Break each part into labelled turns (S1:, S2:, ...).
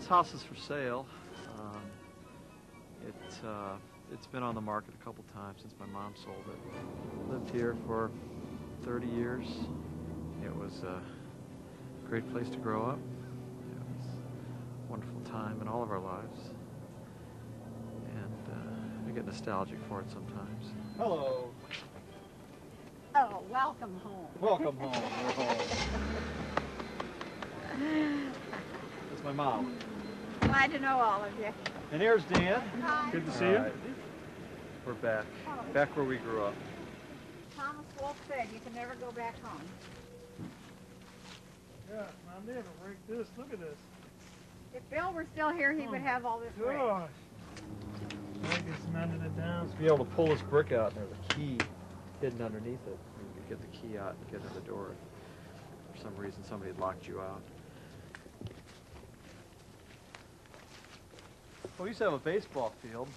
S1: This house is for sale. It's been on the market a couple times since my mom sold it. Lived here for 30 years. It was a great place to grow up. It was a wonderful time in all of our lives. And I get nostalgic for it sometimes. Hello.
S2: Oh, welcome home.
S1: Welcome home. We're home. That's my mom.
S2: Glad to know all of you.
S1: And here's Dan.
S2: Hi.
S3: Good to see you.
S1: We're back. Back where we grew up.
S2: Thomas Wolfe said you can never go back home.
S3: Yeah, Mom, they haven't raked this. Look at this.
S2: If Bill were still here, he would have all this raked.
S3: Gosh. I just cemented it down.
S1: To be able to pull this brick out, and there's a key hidden underneath it. You could get the key out and get in the door. For some reason, somebody had locked you out. Well, we used to have a baseball field.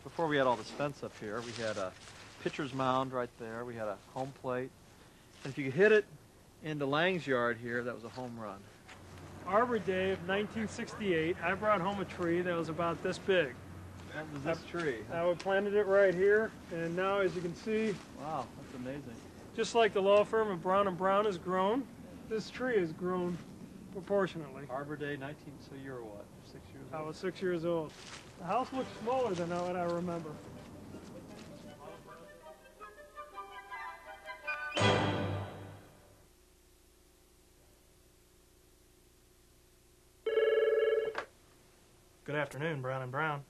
S1: Before we had all this fence up here, we had a pitcher's mound right there. We had a home plate. And if you could hit it into Lang's yard here, that was a home run.
S3: Arbor Day of 1968, I brought home a tree that was about this big.
S1: That was this tree.
S3: I planted it right here, and now, as you can see,
S1: wow, that's amazing.
S3: just like the law firm of Brown & Brown has grown, this tree has grown proportionately.
S1: Arbor Day, 19, so you were what, 6 years old?
S3: I was 6 years old. The house looks smaller than what I remember. Good afternoon, Brown & Brown.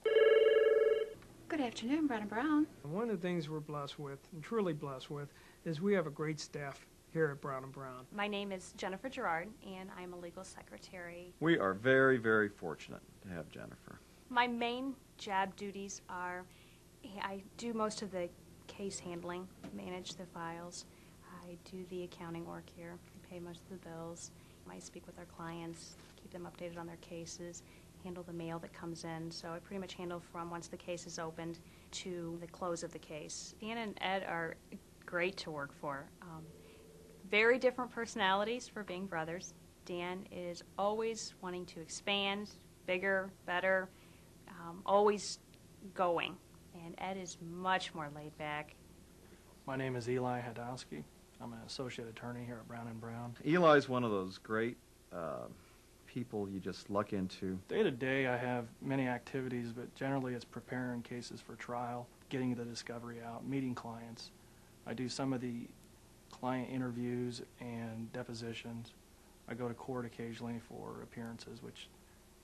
S4: Good afternoon, Brown & Brown.
S3: And one of the things we're blessed with, and truly blessed with, is we have a great staff here at Brown & Brown.
S5: My name is Jennifer Gerard, and I'm a legal secretary.
S1: We are very, very fortunate to have Jennifer.
S5: My main job duties are I do most of the case handling, manage the files. I do the accounting work here, I pay most of the bills. I speak with our clients, keep them updated on their cases, handle the mail that comes in. So I pretty much handle from once the case is opened to the close of the case. Dan and Ed are great to work for. Very different personalities for being brothers. Dan is always wanting to expand, bigger, better, always going. And Ed is much more laid back.
S6: My name is Eli Hadowski. I'm an associate attorney here at Brown & Brown.
S1: Eli's one of those great people you just luck into.
S6: Day to day I have many activities, but generally it's preparing cases for trial, getting the discovery out, meeting clients. I do some of the client interviews and depositions. I go to court occasionally for appearances, which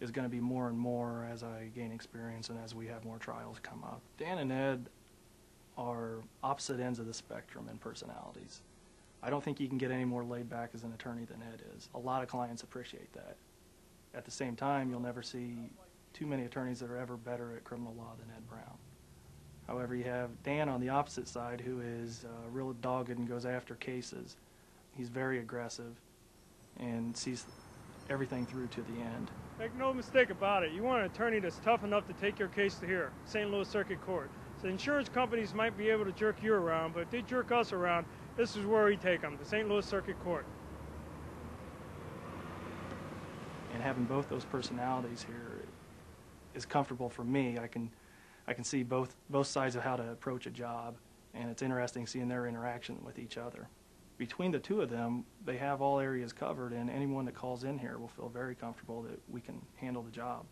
S6: is going to be more and more as I gain experience and as we have more trials come up. Dan and Ed are opposite ends of the spectrum in personalities. I don't think you can get any more laid back as an attorney than Ed is. A lot of clients appreciate that. At the same time, you'll never see too many attorneys that are ever better at criminal law than Ed Brown. However, you have Dan on the opposite side, who is real dogged and goes after cases. He's very aggressive and sees everything through to the end.
S3: Make no mistake about it, you want an attorney that's tough enough to take your case to here, St. Louis Circuit Court. So insurance companies might be able to jerk you around, but if they jerk us around, this is where we take them, the St. Louis Circuit Court.
S6: And having both those personalities here is comfortable for me. I can see both sides of how to approach a job, and it's interesting seeing their interaction with each other. Between the two of them, they have all areas covered, and anyone that calls in here will feel very comfortable that we can handle the job.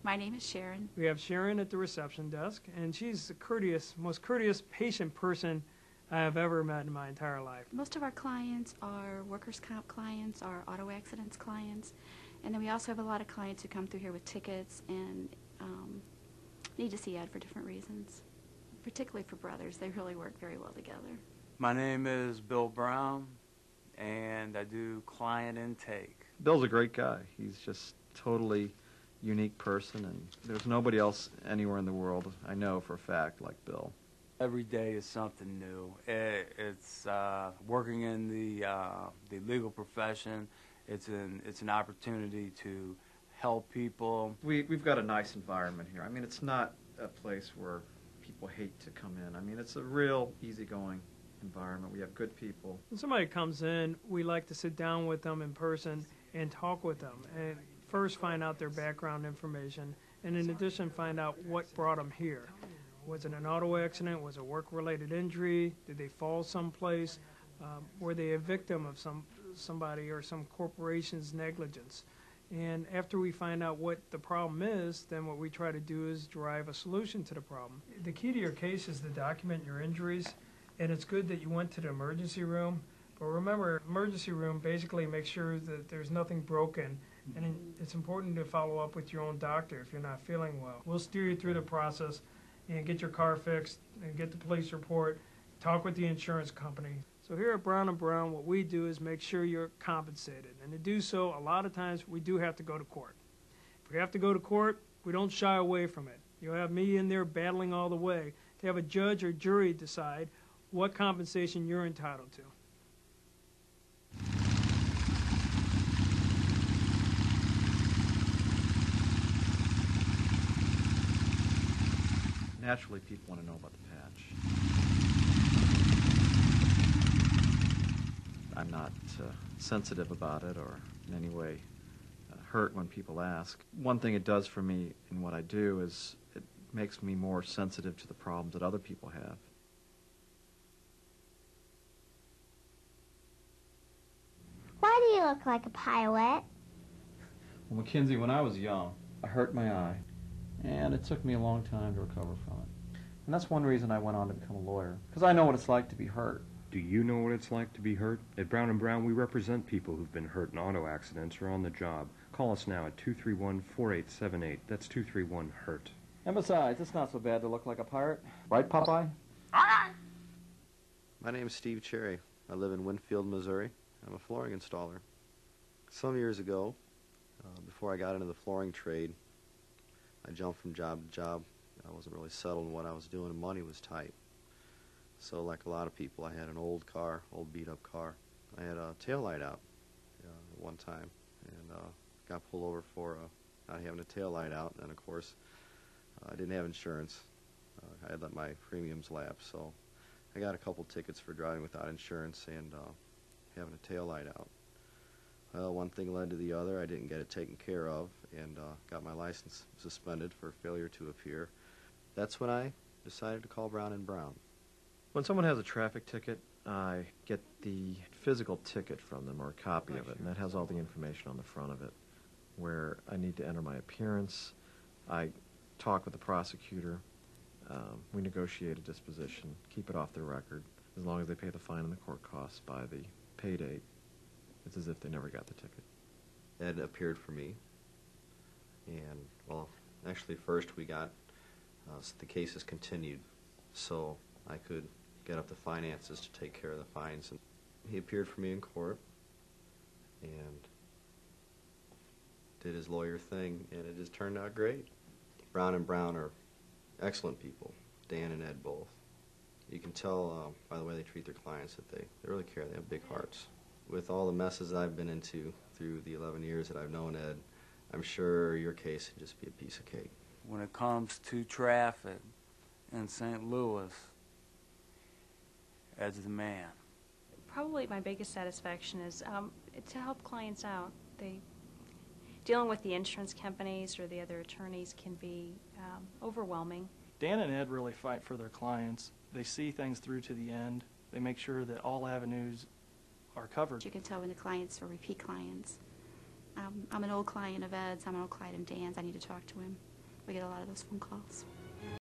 S4: My name is Sharon.
S3: We have Sharon at the reception desk, and she's the most courteous, patient person I have ever met in my entire life.
S4: Most of our clients are workers' comp clients, are auto accidents clients, and then we also have a lot of clients who come through here with tickets and need to see Ed for different reasons. Particularly for brothers, they really work very well together.
S7: My name is Bill Brown, and I do client intake.
S1: Bill's a great guy. He's just totally unique person, and there's nobody else anywhere in the world I know for a fact like Bill.
S7: Every day is something new. It's working in the legal profession. It's an opportunity to help people.
S1: We've got a nice environment here. I mean, it's not a place where people hate to come in. I mean, it's a real easygoing environment. We have good people.
S3: When somebody comes in, we like to sit down with them in person and talk with them. And first find out their background information, and in addition find out what brought them here. Was it an auto accident? Was it a work-related injury? Did they fall someplace? Were they a victim of somebody or some corporation's negligence? And after we find out what the problem is, then what we try to do is derive a solution to the problem. The key to your case is to document your injuries, and it's good that you went to the emergency room. But remember, emergency room basically makes sure that there's nothing broken, and it's important to follow up with your own doctor if you're not feeling well. We'll steer you through the process and get your car fixed and get the police report, talk with the insurance company. So here at Brown & Brown, what we do is make sure you're compensated. And to do so, a lot of times we do have to go to court. If we have to go to court, we don't shy away from it. You'll have me in there battling all the way to have a judge or jury decide what compensation you're entitled to.
S1: Naturally, people want to know about the patch. I'm not sensitive about it or in any way hurt when people ask. One thing it does for me in what I do is it makes me more sensitive to the problems that other people have.
S8: Why do you look like a pilot?
S1: Well, Mackenzie, when I was young, I hurt my eye, and it took me a long time to recover from it. And that's one reason I went on to become a lawyer, because I know what it's like to be hurt.
S9: Do you know what it's like to be hurt? At Brown & Brown, we represent people who've been hurt in auto accidents or on the job. Call us now at 231-4878. That's 231-HURT.
S1: And besides, it's not so bad to look like a pirate. Right, Popeye?
S10: My name is Steve Cherry. I live in Winfield, Missouri. I'm a flooring installer. Some years ago, before I got into the flooring trade, I jumped from job to job. I wasn't really settled in what I was doing, and money was tight. So like a lot of people, I had an old car, old beat-up car. I had a taillight out at one time, and got pulled over for not having a taillight out. And of course, I didn't have insurance. I had let my premiums lapse, so I got a couple tickets for driving without insurance and having a taillight out. Well, one thing led to the other. I didn't get it taken care of and got my license suspended for failure to appear. That's when I decided to call Brown & Brown.
S1: When someone has a traffic ticket, I get the physical ticket from them, or a copy of it, and that has all the information on the front of it, where I need to enter my appearance. I talk with the prosecutor. We negotiate a disposition, keep it off their record. As long as they pay the fine and the court costs by the pay date, it's as if they never got the ticket.
S10: Ed appeared for me, and, well, actually first we got the cases continued, so I could get up the finances to take care of the fines. And he appeared for me in court and did his lawyer thing, and it just turned out great. Brown & Brown are excellent people, Dan and Ed both. You can tell by the way they treat their clients that they really care. They have big hearts. With all the messes I've been into through the 11 years that I've known Ed, I'm sure your case would just be a piece of cake.
S7: When it comes to traffic in St. Louis, Ed's the man.
S5: Probably my biggest satisfaction is to help clients out. Dealing with the insurance companies or the other attorneys can be overwhelming.
S6: Dan and Ed really fight for their clients. They see things through to the end. They make sure that all avenues are covered.
S4: You can tell when the clients are repeat clients. I'm an old client of Ed's, I'm an old client of Dan's, I need to talk to him. We get a lot of those phone calls.